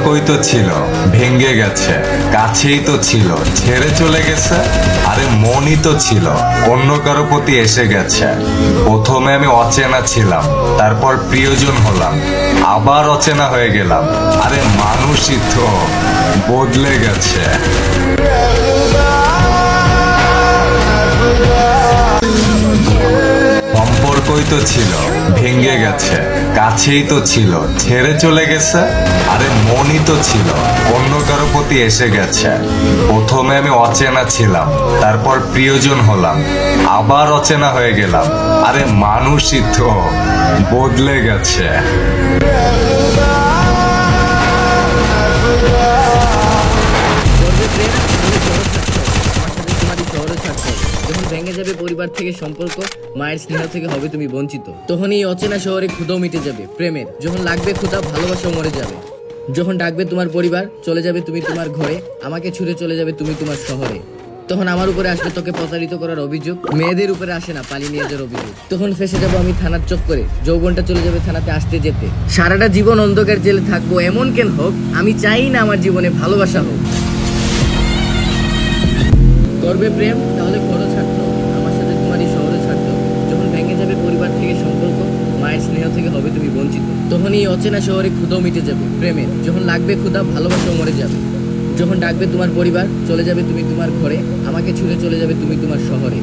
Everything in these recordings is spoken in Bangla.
কই তো ছিল, ভেঙে গেছে। কাছেই তো ছিল, ছেড়ে চলে গেছে। আরে মনই তো ছিল, অন্য কারো প্রতি এসে গেছে। প্রথমে আমি অচেনা ছিলাম, তারপর প্রিয়জন হলাম, আবার অচেনা হয়ে গেলাম। আরে মানুষই তো বদলে গেছে। সম্পর্কই তো ছিল, ভেঙে গেছে। কাছেই তো ছিল, ছেড়ে চলে গেছে। আরে মনই তো ছিল, অন্য কারো প্রতি এসে গেছে। প্রথমে আমি অচেনা ছিলাম, তারপর প্রিয়জন হলাম, আবার অচেনা হয়ে গেলাম। আরে মানুষই তো বদলে গেছে। যখন ভেঙে যাবে পরিবার থেকে সম্পর্ক, মায়ের স্নেহ থেকে হবে তুমি বঞ্চিত। তখন এই অচেনা শহরে ক্ষুধাও মিটে যাবে প্রেমের। যখন লাগবে ক্ষুধা, ভালোবাসাও মরে যাবে। যখন ডাকবে তোমার পরিবার, চলে যাবে তুমি তোমার ঘরে, আমাকে ছুড়ে চলে যাবে তুমি তোমার শহরে। তখন আমার উপরে আসবে তোকে প্রতারিত করার অভিযোগ, মেয়েদের উপরে আসে না পালিয়ে নিয়ে যাওয়ার অভিযোগ। তখন ফেসে যাবো আমি থানার চক্করে, যৌবনটা চলে যাবে থানাতে আসতে যেতে। সারাটা জীবন অন্ধকার জেলে থাকবো, এমন কেন হোক, আমি চাই না আমার জীবনে ভালোবাসা হোক। করবে প্রেম, তাহলে ঘরও ছাড়তে হবে, আমার সাথে তোমার এই শহরে ছাড়তে হবে। যখন ভেঙে যাবে পরিবার থেকে সম্পর্ক, মায়ের স্নেহ থেকে হবে তুমি বঞ্চিত। তখন এই অচেনা শহরে ক্ষুধাও মিটে যাবে প্রেমের। যখন লাগবে ক্ষুধা, ভালোবাসাও মরে যাবে। যখন ডাকবে তোমার পরিবার, চলে যাবে তুমি তোমার ঘরে, আমাকে ছুড়ে চলে যাবে তুমি তোমার শহরে।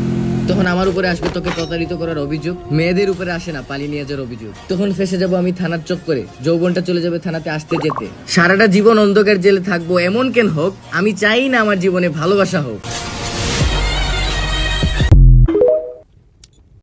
তখন আমার উপরে আসবে তোকে প্রতারিত করার অভিযোগ, মেয়েদের উপরে আসে না পালিয়ে নিয়ে যাওয়ার অভিযোগ। তখন ফেসে যাবো আমি থানার চক্করে, যৌবনটা চলে যাবে থানাতে আসতে যেতে। সারাটা জীবন অন্ধকার জেলে থাকবো, এমন কেন হোক, আমি চাই না আমার জীবনে ভালোবাসা হোক।